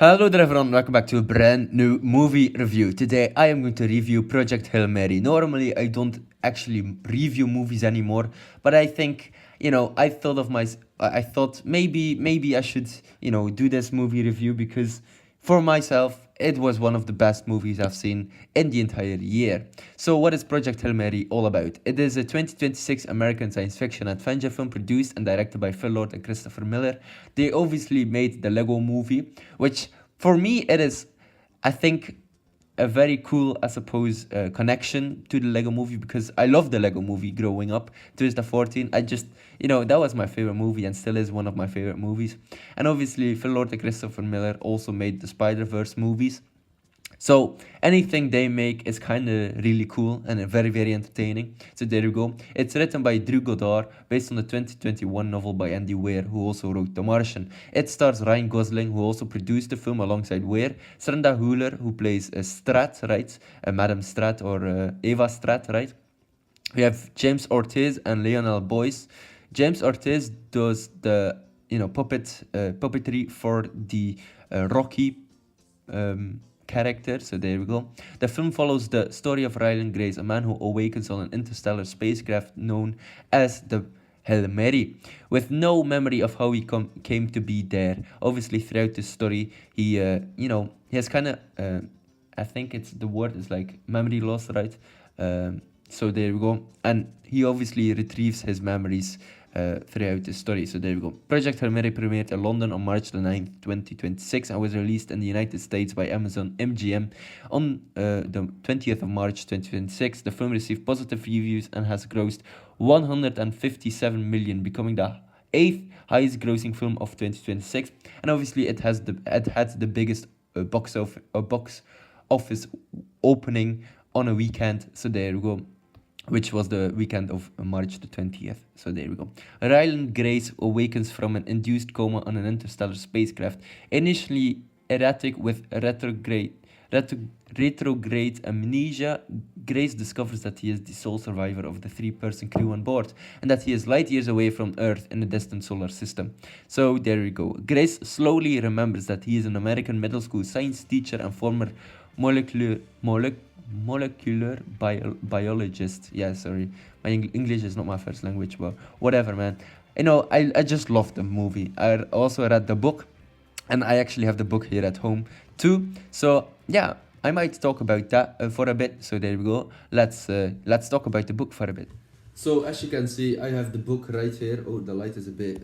Hello there everyone, welcome back to a brand new movie review. Today I am going to review Project Hail Mary. Normally I don't actually review movies anymore, but I think, I thought maybe I should, do this movie review because for myself it was one of the best movies I've seen in the entire year. So what is Project Hail Mary all about? It is a 2026 American science fiction adventure film produced and directed by Phil Lord and Christopher Miller. They obviously made the Lego movie, which for me it is, I think, a very cool, I suppose, connection to the Lego movie because I love the Lego movie growing up. 2014, I just, that was my favorite movie and still is one of my favorite movies. And obviously, Phil Lord and Christopher Miller also made the Spider-Verse movies. So anything they make is kind of really cool and very, very entertaining. So there you go. It's written by Drew Goddard, based on the 2021 novel by Andy Weir, who also wrote The Martian. It stars Ryan Gosling, who also produced the film alongside Weir, Srenda Huller, who plays Strat, right? Madame Strat or Eva Strat, right? We have James Ortiz and Lionel Boyce. James Ortiz does the puppetry for the Rocky character, so there we go. The film follows the story of Ryland Grace, a man who awakens on an interstellar spacecraft known as the Hail Mary, with no memory of how he came to be there. Obviously, throughout the story, he has kind of, I think it's the word is like memory loss, right? So there we go, and he obviously retrieves his memories throughout the story. So there we go. Project Hail Mary premiered in London on March the 9th, 2026 and was released in the United States by Amazon MGM on the 20th of March 2026. The film received positive reviews and has grossed 157 million, becoming the 8th highest grossing film of 2026. And obviously it had the biggest box office opening on a weekend. So there we go, which was the weekend of March the 20th. So there we go. Ryland Grace awakens from an induced coma on an interstellar spacecraft, initially erratic with retrograde amnesia. Grace discovers that he is the sole survivor of the three-person crew on board, and that he is light years away from Earth in a distant solar system. So there we go. Grace slowly remembers that he is an American middle school science teacher and former molecular biologist. Yeah, sorry, my English is not my first language, but whatever, man. I just love the movie. I also read the book, and I actually have the book here at home too. So yeah, I might talk about that for a bit. So there we go. Let's talk about the book for a bit. So as you can see, I have the book right here. Oh, the light is a bit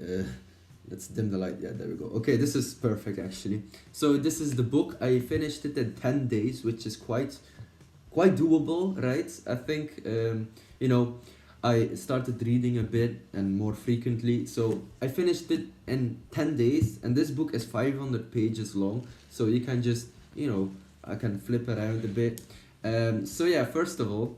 let's dim the light. Yeah, there we go. Okay, this is perfect actually. So this is the book. I finished it in 10 days, which is quite doable, right? I think I started reading a bit and more frequently, so I finished it in 10 days, and this book is 500 pages long, so you can just, I can flip around a bit. So yeah, first of all,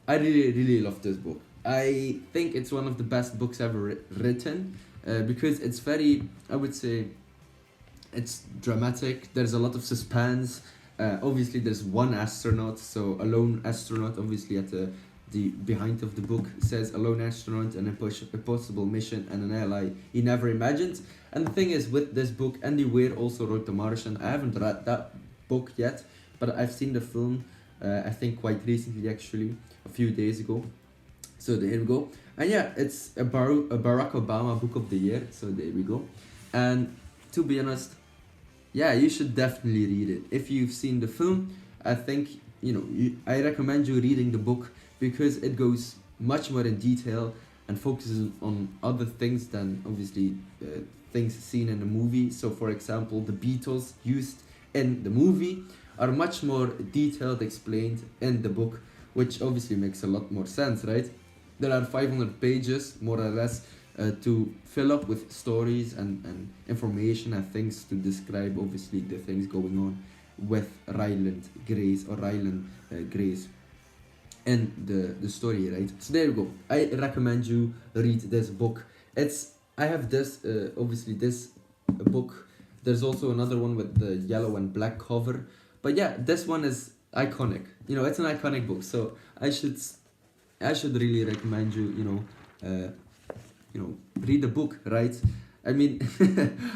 I really love this book. I think it's one of the best books ever written, because it's very, I would say, it's dramatic. There's a lot of suspense. Obviously there's one astronaut, so a lone astronaut. Obviously at the behind of the book says a lone astronaut, an impossible mission, and an ally he never imagined. And the thing is, with this book, Andy Weir also wrote The Martian. I haven't read that book yet, but I've seen the film, I think quite recently, actually a few days ago. So there we go. And yeah, it's a Barack Obama book of the year, so there we go. And to be honest, yeah, you should definitely read it. If you've seen the film, I think, I recommend you reading the book because it goes much more in detail and focuses on other things than obviously things seen in the movie. So for example, the Beatles used in the movie are much more detailed explained in the book, which obviously makes a lot more sense, right? There are 500 pages, more or less, to fill up with stories and information and things to describe obviously the things going on with Ryland Grace in the story, right? So there you go. I recommend you read this book. I have this obviously this book. There's also another one with the yellow and black cover, but yeah, this one is iconic. It's an iconic book, so I should really recommend you read the book, right? I mean,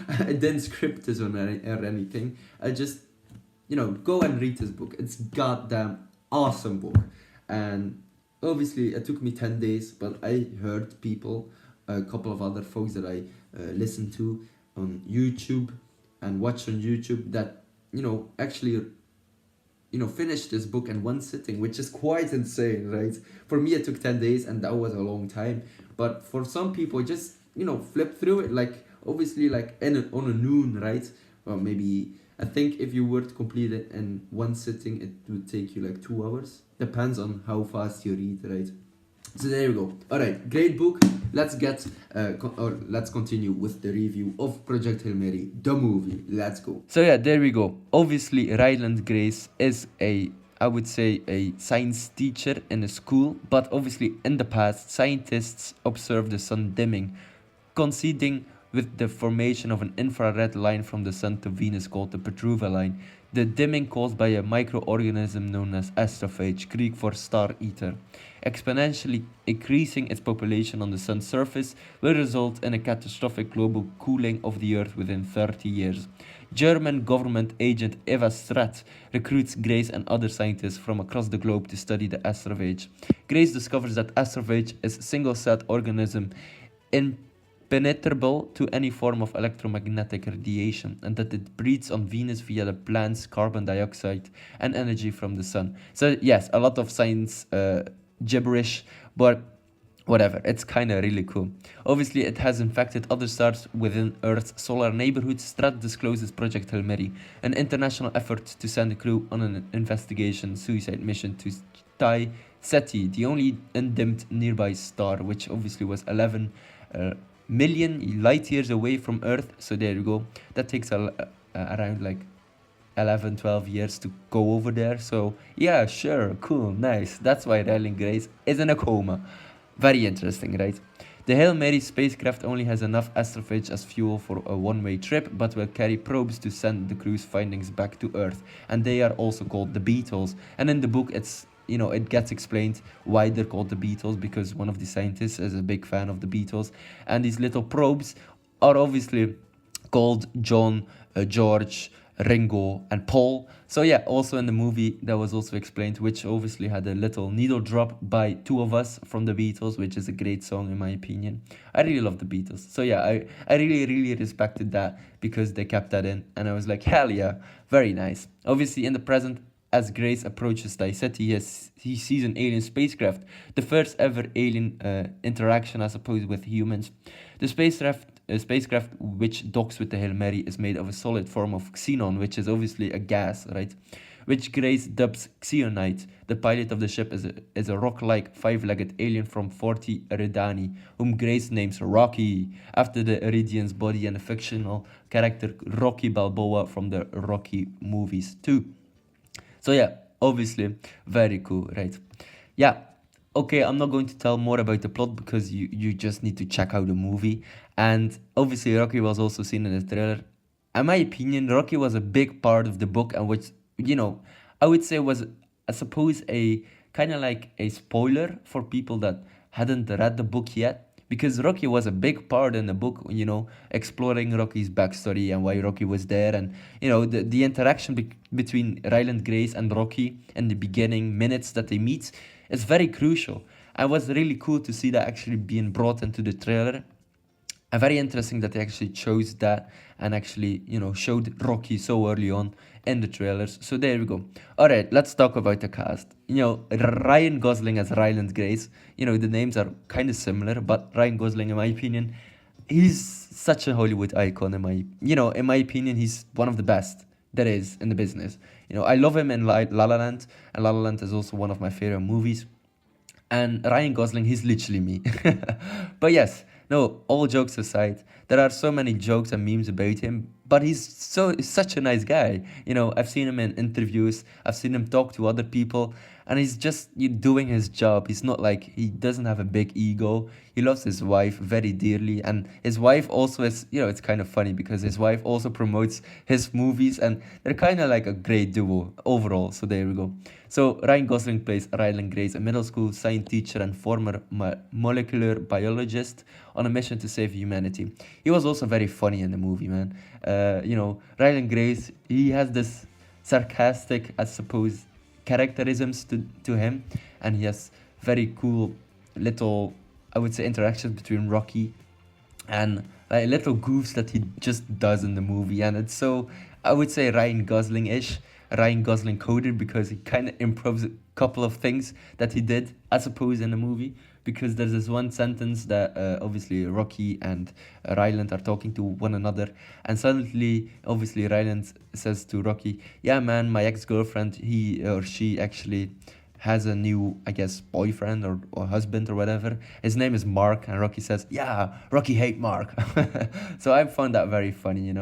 I didn't script this or anything. I just, go and read this book. It's goddamn awesome book. And obviously, it took me 10 days, but I heard people, a couple of other folks that I listened to on YouTube and watched on YouTube that, actually finish this book in one sitting, which is quite insane, right? For me, it took 10 days, and that was a long time. But for some people, just, flip through it, like, obviously, like, on a noon, right? Or maybe, I think if you were to complete it in one sitting, it would take you, like, 2 hours. Depends on how fast you read, right? So there you go. All right, great book. Let's let's continue with the review of Project Hail Mary, the movie. Let's go. So yeah, there we go. Obviously, Ryland Grace is I would say, a science teacher in a school, but obviously in the past, scientists observed the sun dimming, coinciding with the formation of an infrared line from the sun to Venus called the Petruva line. The dimming caused by a microorganism known as astrophage, Greek for star eater, exponentially increasing its population on the sun's surface, will result in a catastrophic global cooling of the earth within 30 years. German government agent Eva Stratt recruits Grace and other scientists from across the globe to study the astrophage. Grace discovers that astrophage is a single-celled organism impenetrable to any form of electromagnetic radiation, and that it breathes on Venus via the plant's carbon dioxide and energy from the sun. So yes, a lot of science gibberish, but whatever, it's kind of really cool. Obviously, it has infected other stars within Earth's solar neighborhood. Stratt discloses Project Hail Mary, an international effort to send a crew on an investigation suicide mission to Thai Ceti, the only undimmed nearby star, which obviously was 11 million light years away from Earth. So there you go. That takes around like 11-12 years to go over there. So yeah, sure, cool, nice. That's why Ryland Grace is in a coma. Very interesting, right? The Hail Mary spacecraft only has enough astrophage as fuel for a one-way trip, but will carry probes to send the crew's findings back to Earth, and they are also called the Beatles. And in the book, it gets explained why they're called the Beatles, because one of the scientists is a big fan of the Beatles, and these little probes are obviously called John, George, Ringo, and Paul. So yeah, also in the movie that was also explained, which obviously had a little needle drop by Two of Us from the Beatles, which is a great song in my opinion. I really love the Beatles. So yeah, I really respected that, because they kept that in, and I was like, hell yeah, very nice. Obviously in the present, as Grace approaches Thai Ceti, he sees an alien spacecraft, the first ever alien interaction, I suppose, with humans. The spacecraft which docks with the Hail Mary is made of a solid form of xenon, which is obviously a gas, right? Which Grace dubs Xeonite. The pilot of the ship is a rock-like, five-legged alien from 40 Eridani, whom Grace names Rocky, after the Iridian's body and a fictional character Rocky Balboa from the Rocky movies too. So yeah, obviously, very cool, right? Yeah, okay, I'm not going to tell more about the plot, because you just need to check out the movie. And obviously, Rocky was also seen in the trailer. In my opinion, Rocky was a big part of the book, and which, I would say was, I suppose, a kind of like a spoiler for people that hadn't read the book yet. Because Rocky was a big part in the book, exploring Rocky's backstory and why Rocky was there. And, the interaction between Ryland Grace and Rocky in the beginning minutes that they meet is very crucial. And it was really cool to see that actually being brought into the trailer. And very interesting that they actually chose that and actually, showed Rocky so early on in the trailers. So there we go. All right, let's talk about the cast. Ryan Gosling as Ryland Grace. The names are kind of similar, but Ryan Gosling, in my opinion, he's such a Hollywood icon. In my opinion, he's one of the best there is in the business. I love him in La La Land, and La La Land is also one of my favorite movies. And Ryan Gosling, he's literally me. But yes, no, all jokes aside, there are so many jokes and memes about him, but he's such a nice guy. I've seen him in interviews, I've seen him talk to other people, and he's just doing his job. He's not like, he doesn't have a big ego. He loves his wife very dearly, and his wife also is, it's kind of funny because his wife also promotes his movies, and they're kind of like a great duo overall. So there we go. So Ryan Gosling plays Ryland Grace, a middle school science teacher and former molecular biologist on a mission to save humanity. He was also very funny in the movie, man. Ryland Grace, he has this sarcastic, I suppose, characterisms to him, and he has very cool little, I would say, interactions between Rocky, and like little goofs that he just does in the movie, and it's so, I would say, Ryan Gosling coded, because he kind of improves a couple of things that he did, I suppose, in the movie. Because there's this one sentence that obviously Rocky and Ryland are talking to one another, and suddenly, obviously, Ryland says to Rocky, "Yeah, man, my ex-girlfriend, he or she actually has a new, I guess, boyfriend or husband or whatever. His name is Mark." And Rocky says, "Yeah, Rocky hate Mark." So I found that very funny.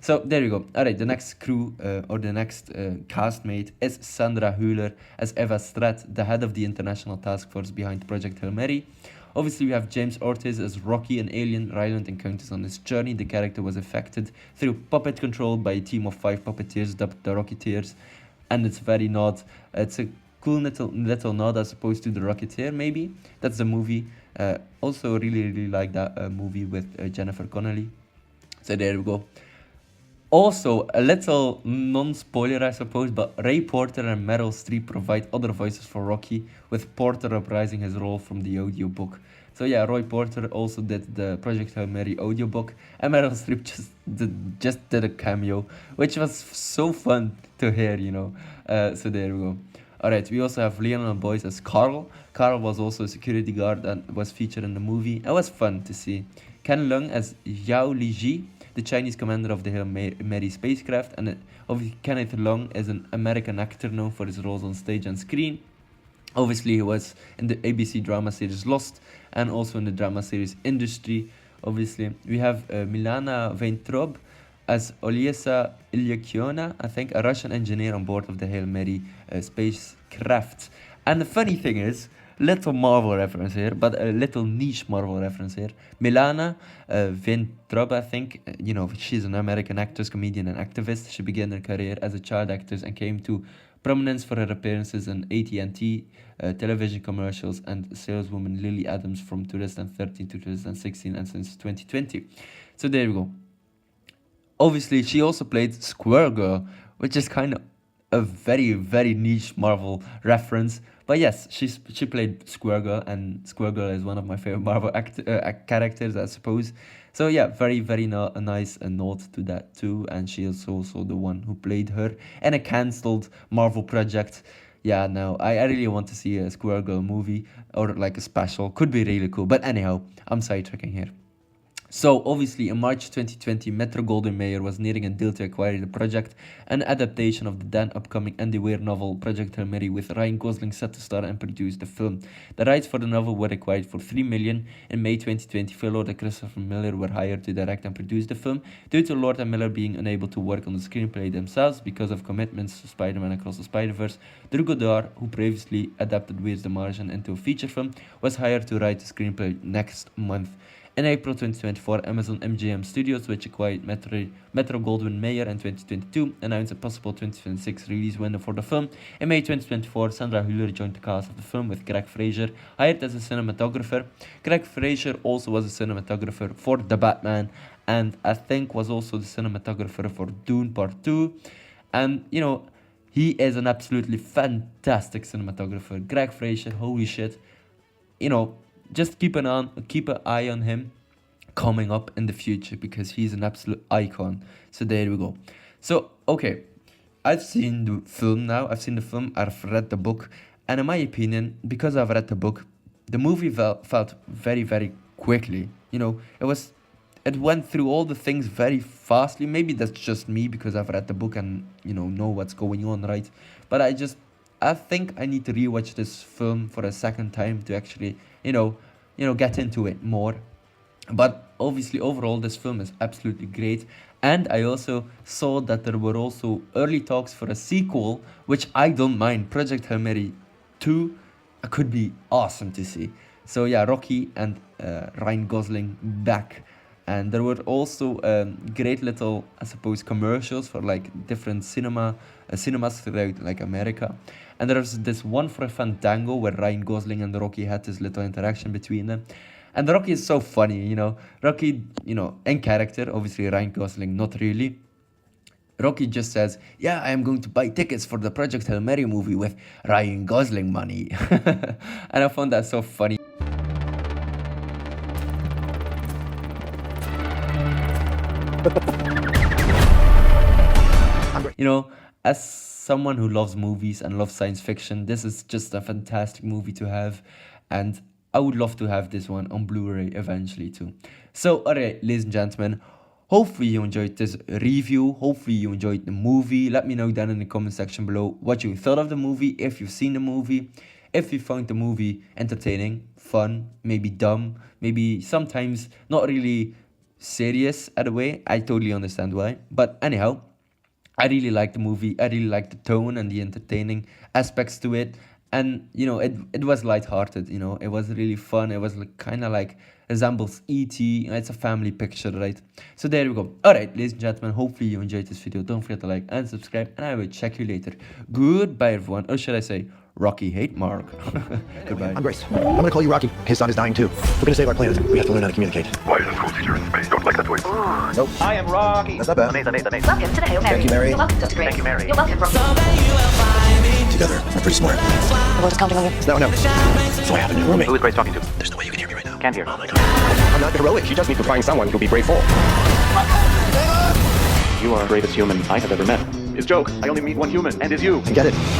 So there you go. All right, the next crew or the next castmate is Sandra Hüller as Eva Stratt, the head of the international task force behind Project Hail Mary. Obviously, we have James Ortiz as Rocky, an alien Ryland encounters on his journey. The character was affected through puppet control by a team of 5 puppeteers dubbed the Rocketeers, and it's very nod. It's a cool little nod, I suppose, to the Rocketeer. Maybe that's the movie. Also, really like that movie with Jennifer Connelly. So there we go. Also, a little non-spoiler, I suppose, but Ray Porter and Meryl Streep provide other voices for Rocky, with Porter reprising his role from the audiobook. So yeah, Roy Porter also did the Project Hail Mary audiobook, and Meryl Streep just did a cameo, which was so fun to hear. So there we go. Alright, we also have Lionel Boyce as Carl. Carl was also a security guard and was featured in the movie. It was fun to see. Ken Leung as Yao Liji, the Chinese commander of the Hail Mary spacecraft, and obviously Kenneth Leung is an American actor known for his roles on stage and screen. Obviously, he was in the ABC drama series Lost, and also in the drama series Industry. Obviously, we have Milana Weintraub as Olyesa Ilyakiona, I think, a Russian engineer on board of the Hail Mary spacecraft. And the funny thing is, little Marvel reference here, but a little niche Marvel reference here. Milana Weintraub, I think, she's an American actress, comedian, and activist. She began her career as a child actress and came to prominence for her appearances in AT&T television commercials and saleswoman Lily Adams from 2013 to 2016 and since 2020. So there we go. Obviously, she also played Squirrel Girl, which is kind of a very, very niche Marvel reference. But yes, she played Squirrel Girl, and Squirrel Girl is one of my favorite Marvel characters, I suppose. So yeah, very, very nice note to that too. And she is also the one who played her in a cancelled Marvel project. Yeah, no, I really want to see a Squirrel Girl movie or like a special. Could be really cool. But anyhow, I'm sidetracking here. So, obviously, in March 2020, Metro-Goldwyn-Mayer was nearing a deal to acquire the project, an adaptation of the then upcoming Andy Weir novel Project Hail Mary, with Ryan Gosling set to star and produce the film. The rights for the novel were acquired for $3 million. In May 2020, Phil Lord and Christopher Miller were hired to direct and produce the film. Due to Lord and Miller being unable to work on the screenplay themselves because of commitments to Spider-Man Across the Spider-Verse, Drew Goddard, who previously adapted Weir's The Martian into a feature film, was hired to write the screenplay next month. In April 2024, Amazon MGM Studios, which acquired Metro-Goldwyn-Mayer in 2022, announced a possible 2026 release window for the film. In May 2024, Sandra Hüller joined the cast of the film with Greg Fraser, hired as a cinematographer. Greg Fraser also was a cinematographer for The Batman, and I think was also the cinematographer for Dune Part 2. And, he is an absolutely fantastic cinematographer. Greg Fraser, holy shit. Just keep an eye on him coming up in the future, because he's an absolute icon. So there we go. So, okay, I've seen the film now. I've read the book. And in my opinion, because I've read the book, the movie felt very, very quickly. It went through all the things very fastly. Maybe that's just me because I've read the book and, know what's going on, right? But I think I need to rewatch this film for a second time to actually, get into it more. But obviously, overall, this film is absolutely great. And I also saw that there were also early talks for a sequel, which I don't mind. Project Hail Mary 2 could be awesome to see. So yeah, Rocky and Ryan Gosling back. And there were also great little, I suppose, commercials for like different cinemas throughout like America. And there's this one for a Fandango where Ryan Gosling and Rocky had this little interaction between them. And Rocky is so funny, you know. Rocky, you know, in character, obviously Ryan Gosling, not really. Rocky just says, yeah, I am going to buy tickets for the Project Hail Mary movie with Ryan Gosling money. And I found that so funny. You know, as someone who loves movies and loves science fiction, this is just a fantastic movie to have. And I would love to have this one on Blu-ray eventually too. So, alright, ladies and gentlemen, hopefully you enjoyed this review. Hopefully you enjoyed the movie. Let me know down in the comment section below what you thought of the movie, if you've seen the movie, if you found the movie entertaining, fun, maybe dumb, maybe sometimes not really serious at a way. I totally understand why. But anyhow, I really liked the movie. I really liked the tone and the entertaining aspects to it. And, you know, it was lighthearted, you know. It was really fun. It was like, kind of like resembles E.T. It's a family picture, right? So there we go. All right, ladies and gentlemen, hopefully you enjoyed this video. Don't forget to like and subscribe. And I will check you later. Goodbye, everyone. Or should I say, Rocky hate Mark. Goodbye. I'm Grace. I'm going to call you Rocky. His son is dying too. We're going to save our planet. We have to learn how to communicate. Why is a school teacher in space? Don't like that voice. Nope. I am Rocky. That's not bad. Amaze. Welcome to the Hail Mary. Thank you, Mary. You're welcome, Dr. Gray. Thank you, Mary. You're welcome, Rocky. Together, we're pretty smart. The world is counting on you. No. So I have a new roommate. Who is Grace talking to? There's no way you can hear me right now. Can't hear. Oh my god. I'm not heroic. You just need to find someone who'll be grateful. You are the greatest human I have ever met. It's joke. I only meet one human, and it's you. I get it.